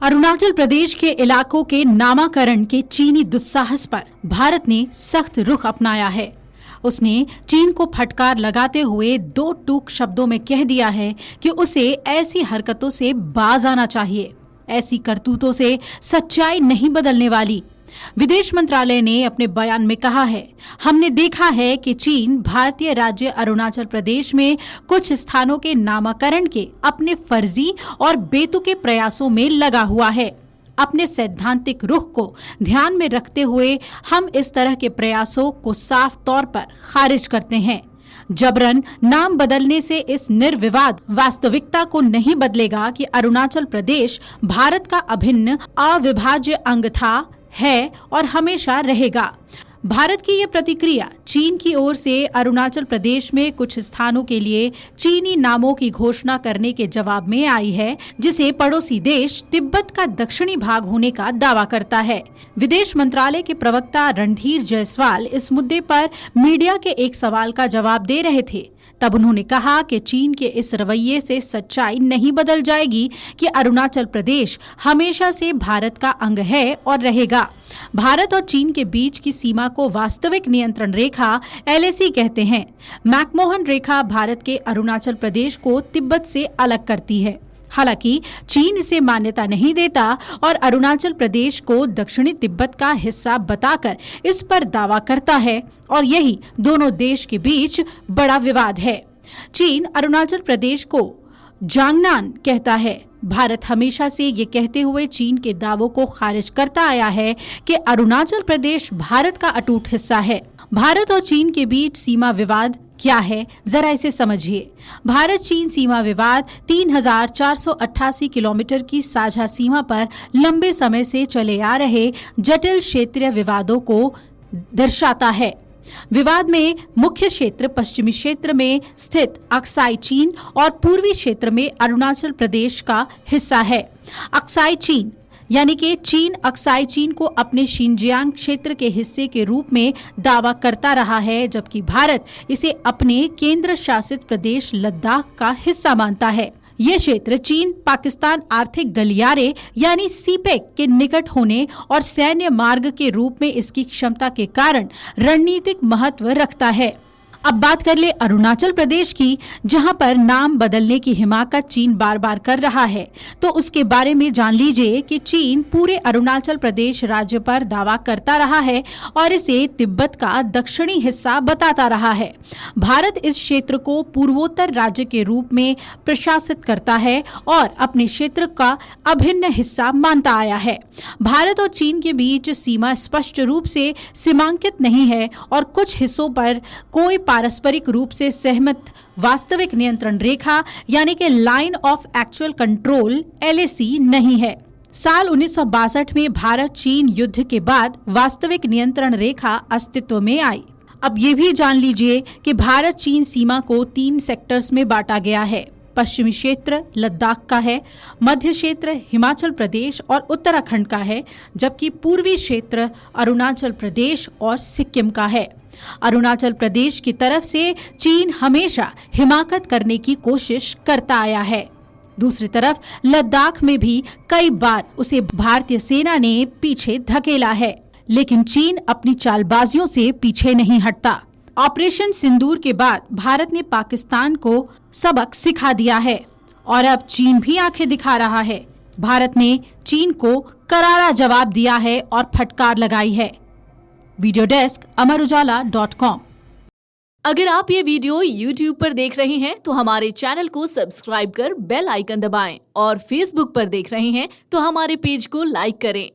अरुणाचल प्रदेश के इलाकों के नामाकरण के चीनी दुस्साहस पर भारत ने सख्त रुख अपनाया है। उसने चीन को फटकार लगाते हुए दो टूक शब्दों में कह दिया है कि उसे ऐसी हरकतों से बाज आना चाहिए। ऐसी करतूतों से सच्चाई नहीं बदलने वाली। विदेश मंत्रालय ने अपने बयान में कहा है, हमने देखा है कि चीन भारतीय राज्य अरुणाचल प्रदेश में कुछ स्थानों के नामकरण के अपने फर्जी और बेतुके प्रयासों में लगा हुआ है। अपने सैद्धांतिक रुख को ध्यान में रखते हुए हम इस तरह के प्रयासों को साफ तौर पर खारिज करते हैं। जबरन नाम बदलने से इस निर्विवाद वास्तविकता को नहीं बदलेगा कि अरुणाचल प्रदेश भारत का अभिन्न अविभाज्य अंग था, है और हमेशा रहेगा। भारत की ये प्रतिक्रिया चीन की ओर से अरुणाचल प्रदेश में कुछ स्थानों के लिए चीनी नामों की घोषणा करने के जवाब में आई है, जिसे पड़ोसी देश तिब्बत का दक्षिणी भाग होने का दावा करता है। विदेश मंत्रालय के प्रवक्ता रणधीर जायसवाल इस मुद्दे पर मीडिया के एक सवाल का जवाब दे रहे थे। तब उन्होंने कहा कि चीन के इस रवैये से सच्चाई नहीं बदल जाएगी कि अरुणाचल प्रदेश हमेशा से भारत का अंग है और रहेगा। भारत और चीन के बीच की सीमा को वास्तविक नियंत्रण रेखा LAC कहते हैं। मैकमोहन रेखा भारत के अरुणाचल प्रदेश को तिब्बत से अलग करती है। हालांकि चीन इसे मान्यता नहीं देता और अरुणाचल प्रदेश को दक्षिणी तिब्बत का हिस्सा बताकर इस पर दावा करता है और यही दोनों देश के बीच बड़ा विवाद है। चीन अरुणाचल प्रदेश को जांगनान कहता है। भारत हमेशा से ये कहते हुए चीन के दावों को खारिज करता आया है कि अरुणाचल प्रदेश भारत का अटूट हिस्सा है। भारत और चीन के बीच सीमा विवाद क्या है, जरा इसे समझिए। भारत चीन सीमा विवाद 3488 किलोमीटर की साझा सीमा पर लंबे समय से चले आ रहे जटिल क्षेत्रीय विवादों को दर्शाता है। विवाद में मुख्य क्षेत्र पश्चिमी क्षेत्र में स्थित अक्साई चीन और पूर्वी क्षेत्र में अरुणाचल प्रदेश का हिस्सा है। अक्साई चीन यानी कि चीन अक्साई चीन को अपने शिनजियांग क्षेत्र के हिस्से के रूप में दावा करता रहा है, जबकि भारत इसे अपने केंद्र शासित प्रदेश लद्दाख का हिस्सा मानता है। ये क्षेत्र चीन पाकिस्तान आर्थिक गलियारे यानी सीपेक के निकट होने और सैन्य मार्ग के रूप में इसकी क्षमता के कारण रणनीतिक महत्व रखता है। अब बात कर ले अरुणाचल प्रदेश की, जहां पर नाम बदलने की हिमाकत चीन बार बार कर रहा है। तो उसके बारे में जान लीजिए कि चीन पूरे अरुणाचल प्रदेश राज्य पर दावा करता रहा है और इसे तिब्बत का दक्षिणी हिस्सा बताता रहा है। भारत इस क्षेत्र को पूर्वोत्तर राज्य के रूप में प्रशासित करता है और अपने क्षेत्र का अभिन्न हिस्सा मानता आया है। भारत और चीन के बीच सीमा स्पष्ट रूप से सीमांकित नहीं है और कुछ हिस्सों पर कोई पारस्परिक रूप से सहमत वास्तविक नियंत्रण रेखा यानी कि line of actual control LAC नहीं है। साल 1962 में भारत चीन युद्ध के बाद वास्तविक नियंत्रण रेखा अस्तित्व में आई। अब ये भी जान लीजिए कि भारत चीन सीमा को 3 सेक्टर्स में बांटा गया है। पश्चिमी क्षेत्र लद्दाख का है, मध्य क्षेत्र हिमाचल प्रदेश और उत्तराखंड का है, जबकि पूर्वी क्षेत्र अरुणाचल प्रदेश और सिक्किम का है। अरुणाचल प्रदेश की तरफ से चीन हमेशा हिमाकत करने की कोशिश करता आया है। दूसरी तरफ लद्दाख में भी कई बार उसे भारतीय सेना ने पीछे धकेला है, लेकिन चीन अपनी चालबाजियों से पीछे नहीं हटता। ऑपरेशन सिंदूर के बाद भारत ने पाकिस्तान को सबक सिखा दिया है और अब चीन भी आंखें दिखा रहा है। भारत ने चीन को करारा जवाब दिया है और फटकार लगाई है। वीडियो डेस्क अमरउजाला.com। अगर आप ये वीडियो YouTube पर देख रहे हैं तो हमारे चैनल को सब्सक्राइब कर बेल आइकन दबाएं और Facebook पर देख रहे हैं तो हमारे पेज को लाइक करें।